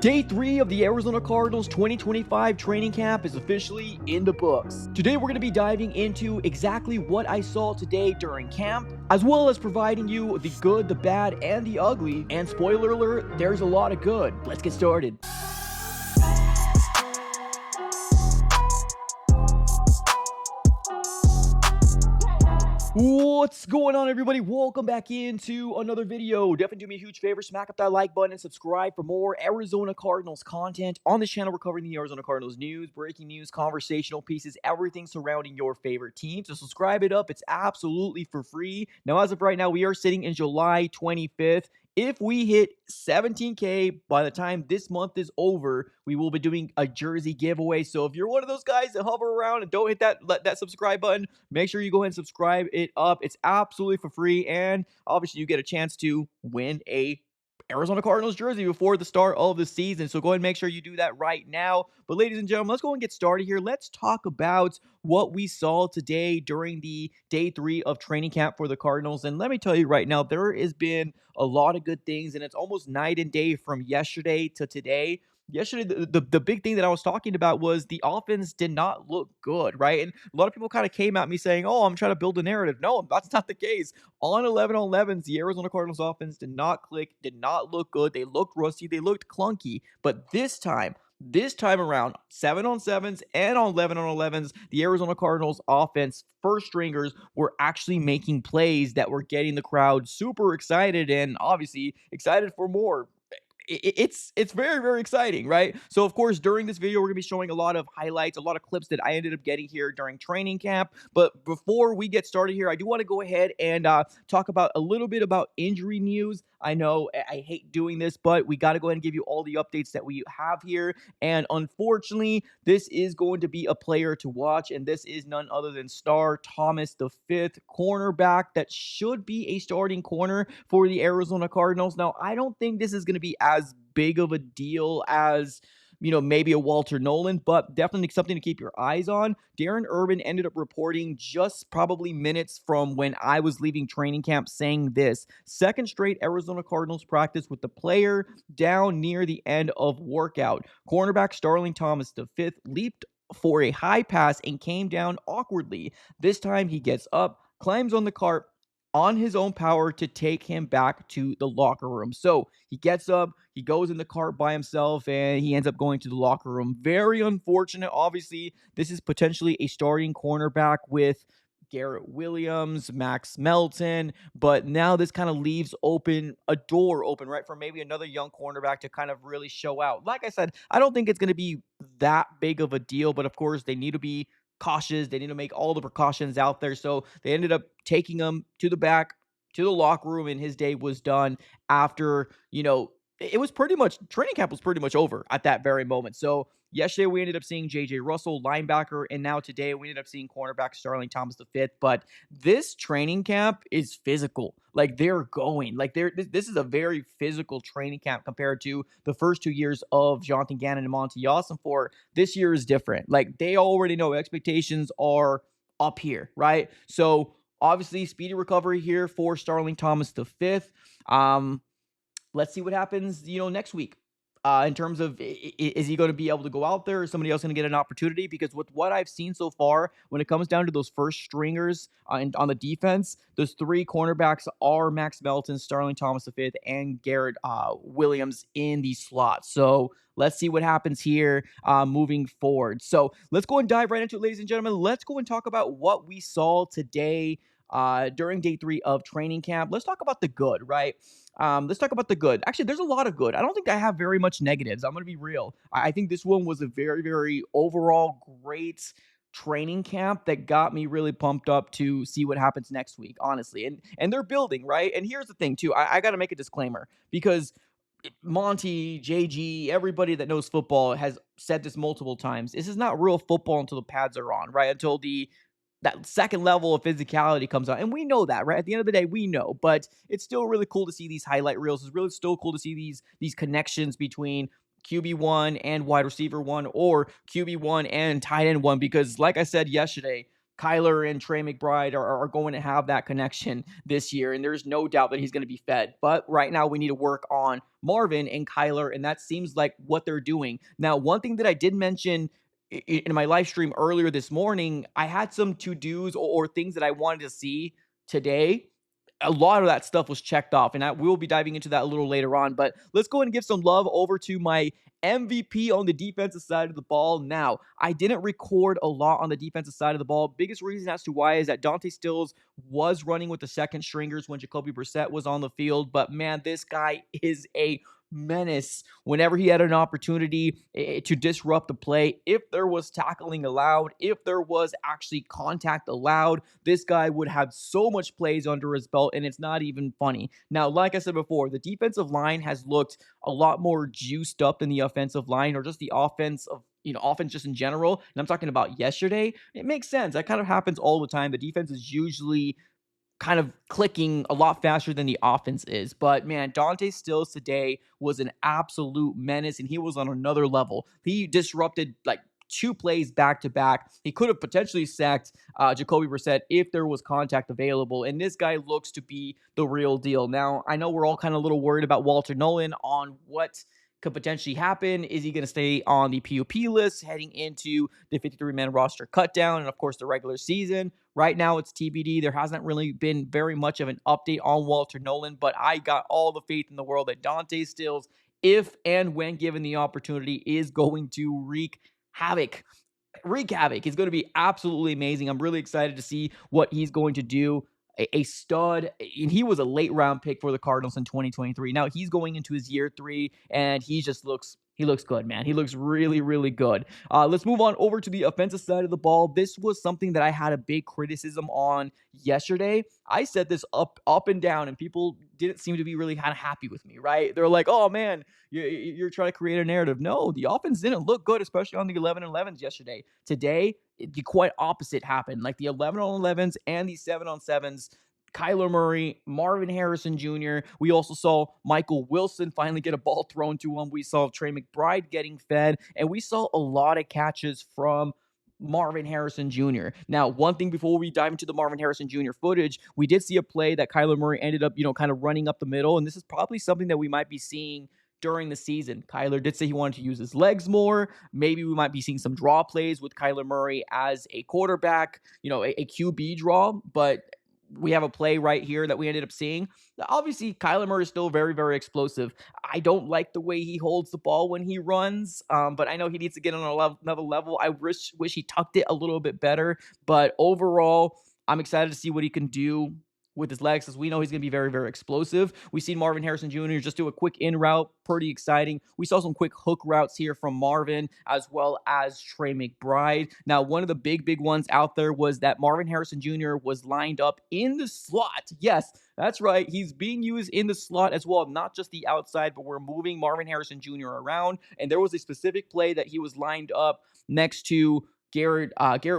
Day 3 of the Arizona Cardinals 2025 training camp is officially in the books. Today we're going to be diving into exactly what I saw today during camp, as well as providing you the good, the bad, and the ugly. And spoiler alert, there's a lot of good. Let's get started. What's going on, everybody? Welcome back into another video. Definitely do me a huge favor, smack up that like button and subscribe for more Arizona Cardinals content. On this channel, we're covering the Arizona Cardinals news, breaking news, conversational pieces, everything surrounding your favorite team. So subscribe it up. It's absolutely for free. Now, as of right now, we are sitting in July 25th. If we hit 17K by the time this month is over, we will be doing a jersey giveaway. So if you're one of those guys that hover around and don't hit that subscribe button, make sure you go ahead and subscribe it up. It's absolutely for free, and obviously you get a chance to win a Arizona Cardinals jersey before the start of the season. So go ahead and make sure you do that right now. But ladies and gentlemen, let's go and get started here. Let's talk about what we saw today during the day 3 of training camp for the Cardinals. And let me tell you right now, there has been a lot of good things, and it's almost night and day from yesterday to today. Yesterday, the big thing that I was talking about was the offense did not look good, right? And a lot of people kind of came at me saying, oh, I'm trying to build a narrative. No, that's not the case. On 11 on 11s, the Arizona Cardinals offense did not click, did not look good. They looked rusty, they looked clunky. But this time around, 7 on 7s and on 11 on 11s, the Arizona Cardinals offense first stringers were actually making plays that were getting the crowd super excited and obviously excited for more. It's very, very exciting, right? So of course, during this video, we're gonna be showing a lot of highlights, a lot of clips that I ended up getting here during training camp. But before we get started here, I do want to go ahead and talk about a little bit about injury news. I know I hate doing this, but we got to go ahead and give you all the updates that we have here. And unfortunately, this is going to be a player to watch, and this is none other than Star Thomas, the fifth cornerback that should be a starting corner for the Arizona Cardinals. Now, I don't think this is going to be as big of a deal as maybe a Walter Nolan, but definitely something to keep your eyes on. Darren Urban ended up reporting just probably minutes from when I was leaving training camp saying this: second straight Arizona Cardinals practice with the player down near the end of workout. Cornerback Starling Thomas, the fifth, leaped for a high pass and came down awkwardly. This time he gets up, climbs on the cart on his own power to take him back to the locker room. So he gets up, he goes in the cart by himself, and he ends up going to the locker room. Very unfortunate. Obviously, this is potentially a starting cornerback with Garrett Williams, Max Melton, but now this kind of leaves a door open, right, for maybe another young cornerback to kind of really show out. Like I said, I don't think it's going to be that big of a deal, but of course, they need to be cautious. They need to make all the precautions out there. So they ended up taking him to the back, to the locker room, and his day was done after, it was pretty much, training camp was pretty much over at that very moment. So yesterday we ended up seeing J.J. Russell, linebacker, and now today we ended up seeing cornerback Starling Thomas V. But this training camp is physical. Like, they're going. Like, this is a very physical training camp compared to the first 2 years of Jonathan Gannon and Monty Ossenfort. This year is different. Like, they already know expectations are up here, right? So obviously, speedy recovery here for Starling Thomas V. Let's see what happens, next week. In terms of, is he going to be able to go out there? Or is somebody else going to get an opportunity? Because with what I've seen so far, when it comes down to those first stringers on the defense, those three cornerbacks are Max Melton, Starling Thomas V, and Garrett Williams in the slot. So let's see what happens here moving forward. So let's go and dive right into it, ladies and gentlemen. Let's go and talk about what we saw today during day 3 of training camp. Let's talk about the good, right? Let's talk about the good. Actually, there's a lot of good. I don't think I have very much negatives. I'm going to be real. I think this one was a very, very overall great training camp that got me really pumped up to see what happens next week, honestly. And they're building, right? And here's the thing, too. I got to make a disclaimer because Monty, JG, everybody that knows football has said this multiple times. This is not real football until the pads are on, right? Until that second level of physicality comes out. And we know that, right? At the end of the day, we know. But it's still really cool to see these highlight reels. It's really still cool to see these connections between QB1 and wide receiver 1, or QB1 and tight end 1, because like I said yesterday, Kyler and Trey McBride are going to have that connection this year, and there's no doubt that he's going to be fed. But right now, we need to work on Marvin and Kyler, and that seems like what they're doing. Now, one thing that I did mention in my live stream earlier this morning, I had some to dos or things that I wanted to see today. A lot of that stuff was checked off, and we'll be diving into that a little later on. But let's go ahead and give some love over to my MVP on the defensive side of the ball. Now, I didn't record a lot on the defensive side of the ball. Biggest reason as to why is that Dante Stills was running with the second stringers when Jacoby Brissett was on the field. But man, this guy is a menace whenever he had an opportunity to disrupt the play. If there was tackling allowed, if there was actually contact allowed, this guy would have so much plays under his belt, and it's not even funny. Now, like I said before, the defensive line has looked a lot more juiced up than the offensive line, or just the offense just in general. And I'm talking about yesterday. It makes sense. That kind of happens all the time. The defense is usually kind of clicking a lot faster than the offense is. But man, Dante Stills today was an absolute menace, and he was on another level. He disrupted like two plays back to back. He could have potentially sacked Jacoby Brissett if there was contact available. And this guy looks to be the real deal. Now, I know we're all kind of a little worried about Walter Nolan on what could potentially happen. Is he going to stay on the PUP list heading into the 53-man roster cutdown and, of course, the regular season? Right now, it's TBD. There hasn't really been very much of an update on Walter Nolan, but I got all the faith in the world that Dante Stills, if and when given the opportunity, is going to havoc wreak havoc. He's going to be absolutely amazing. I'm really excited to see what he's going to do. A stud, and he was a late round pick for the Cardinals in 2023. Now he's going into his year 3, and he looks good, man. He looks really, really good. Let's move on over to the offensive side of the ball. This was something that I had a big criticism on yesterday. I said this up and down, and people didn't seem to be really kind of happy with me, right? They're like, oh man, you're trying to create a narrative. No, the offense didn't look good, especially on the 11-on-11s yesterday. Today, the quite opposite happened. Like the 11-on-11s and the 7-on-7s, Kyler Murray, Marvin Harrison Jr. We also saw Michael Wilson finally get a ball thrown to him. We saw Trey McBride getting fed, and we saw a lot of catches from Marvin Harrison Jr. Now, one thing before we dive into the Marvin Harrison Jr. footage, we did see a play that Kyler Murray ended up, kind of running up the middle, and this is probably something that we might be seeing during the season. Kyler did say he wanted to use his legs more. Maybe we might be seeing some draw plays with Kyler Murray as a quarterback, a QB draw, but we have a play right here that we ended up seeing. Obviously, Kyler Murray is still very, very explosive. I don't like the way he holds the ball when he runs, but I know he needs to get on another level. I wish he tucked it a little bit better, but overall, I'm excited to see what he can do with his legs, because we know he's going to be very, very explosive. We've seen Marvin Harrison Jr. just do a quick in route, pretty exciting. We saw some quick hook routes here from Marvin, as well as Trey McBride. Now, one of the big ones out there was that Marvin Harrison Jr. was lined up in the slot. Yes, that's right. He's being used in the slot as well, not just the outside, but we're moving Marvin Harrison Jr. around. And there was a specific play that he was lined up next to Garrett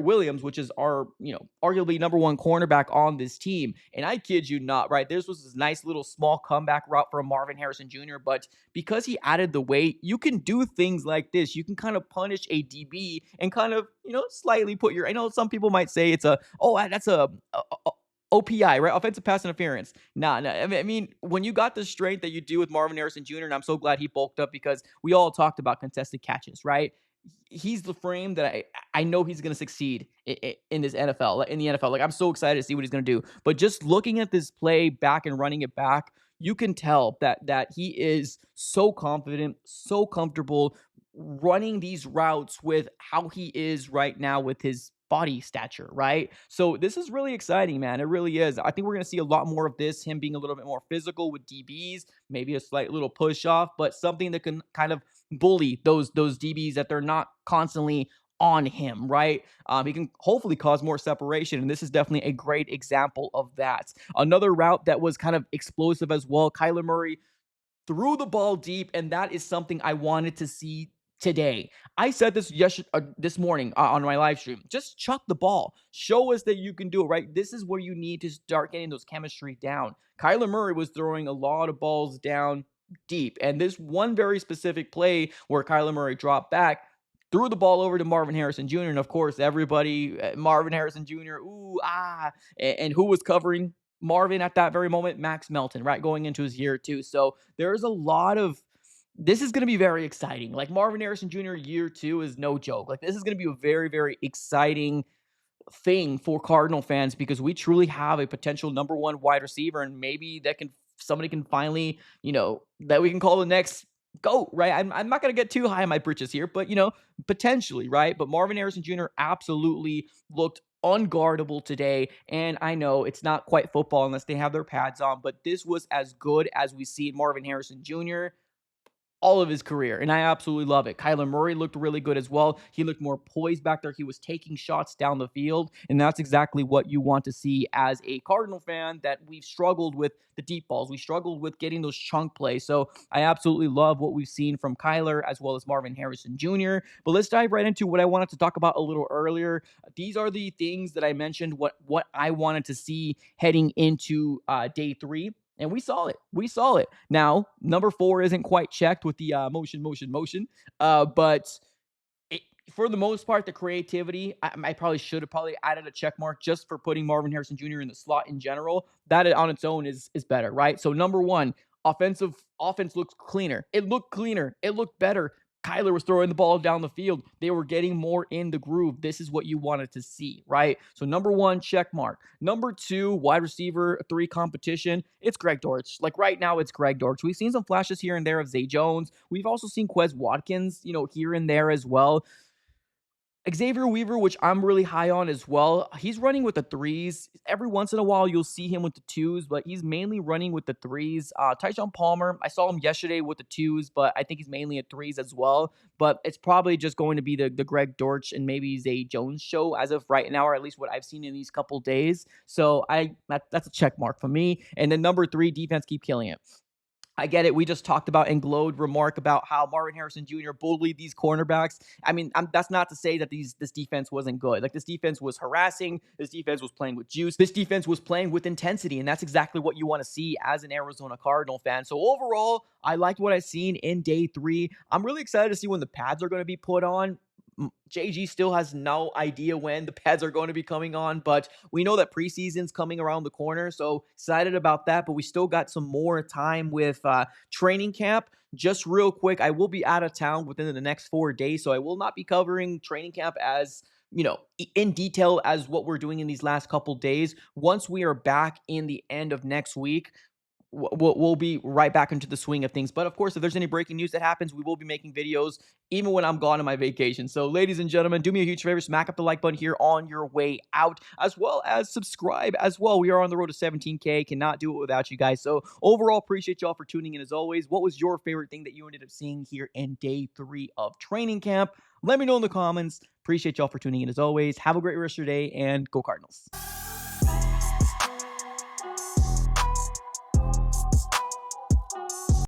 Williams, which is our, arguably number one cornerback on this team. And I kid you not, right? This was this nice little small comeback route from Marvin Harrison Jr., but because he added the weight, you can do things like this. You can kind of punish a DB and kind of, slightly put I know some people might say that's a OPI, right? Offensive pass interference. Nah. I mean, when you got the strength that you do with Marvin Harrison Jr., and I'm so glad he bulked up, because we all talked about contested catches, right? He's the frame that I know he's going to succeed in this NFL, in the NFL. Like, I'm so excited to see what he's going to do. But just looking at this play back and running it back, you can tell that he is so confident, so comfortable running these routes with how he is right now with his body stature, right? So this is really exciting, man. It really is. I think we're going to see a lot more of this, him being a little bit more physical with DBs, maybe a slight little push off, but something that can kind of bully those DBs, that they're not constantly on him, right? He can hopefully cause more separation, and this is definitely a great example of that. Another route that was kind of explosive as well, Kyler Murray threw the ball deep, and that is something I wanted to see today. I said this this morning on my live stream. Just chuck the ball. Show us that you can do it, right? This is where you need to start getting those chemistry down. Kyler Murray was throwing a lot of balls down deep, and this one very specific play where Kyler Murray dropped back, threw the ball over to Marvin Harrison Jr. And of course, everybody, Marvin Harrison Jr., ooh, ah. And who was covering Marvin at that very moment? Max Melton, right? Going into his year two. So there's a lot of, this is going to be very exciting. Like Marvin Harrison Jr. year two is no joke. Like this is going to be a very, very exciting thing for Cardinal fans because we truly have a potential number one wide receiver, and maybe that can somebody can finally, that we can call the next GOAT, right? I'm not going to get too high on my britches here, but potentially, right? But Marvin Harrison Jr. absolutely looked unguardable today, and I know it's not quite football unless they have their pads on, but this was as good as we see Marvin Harrison Jr. all of his career, and I absolutely love it. Kyler Murray looked really good as well. He looked more poised back there. He was taking shots down the field, and that's exactly what you want to see as a Cardinal fan, that we've struggled with the deep balls. We struggled with getting those chunk plays, so I absolutely love what we've seen from Kyler as well as Marvin Harrison Jr. But let's dive right into what I wanted to talk about a little earlier. These are the things that I mentioned, what I wanted to see heading into day three. And we saw it. We saw it. Now, number 4 isn't quite checked with the motion. But it, for the most part, the creativity, I probably should have added a check mark just for putting Marvin Harrison Jr. in the slot in general. That on its own is better, right? So number 1, offense looks cleaner. It looked cleaner. It looked better. Kyler was throwing the ball down the field. They were getting more in the groove. This is what you wanted to see, right? So number 1, check mark. Number 2, wide receiver 3 competition. It's Greg Dortch. Like right now, it's Greg Dortch. We've seen some flashes here and there of Zay Jones. We've also seen Quez Watkins, here and there as well. Xavier Weaver, which I'm really high on as well. He's running with the 3s. Every once in a while, you'll see him with the 2s, but he's mainly running with the 3s. Tyshawn Palmer, I saw him yesterday with the 2s, but I think he's mainly at 3s as well. But it's probably just going to be the Greg Dortch and maybe Zay Jones show as of right now, or at least what I've seen in these couple days. So that's a check mark for me. And then number 3, defense keep killing it. I get it. We just talked about and glowed remark about how Marvin Harrison Jr. bullied these cornerbacks. I mean, that's not to say that this defense wasn't good. Like, this defense was harassing. This defense was playing with juice. This defense was playing with intensity, and that's exactly what you want to see as an Arizona Cardinal fan. So overall, I liked what I've seen in day 3. I'm really excited to see when the pads are going to be put on. JG still has no idea when the pads are going to be coming on, but we know that preseason's coming around the corner, so excited about that. But we still got some more time with training camp. Just real quick, I will be out of town within the next 4 days, so I will not be covering training camp as in detail as what we're doing in these last couple days. Once we are back in the end of next week, we'll be right back into the swing of things. But of course, if there's any breaking news that happens, we will be making videos even when I'm gone on my vacation. So ladies and gentlemen, do me a huge favor, smack up the like button here on your way out, as well as subscribe as well. We are on the road to 17K. Cannot do it without you guys. So overall, appreciate y'all for tuning in as always. What was your favorite thing that you ended up seeing here in day 3 of training camp? Let me know in the comments. Appreciate y'all for tuning in as always. Have a great rest of your day, and go Cardinals.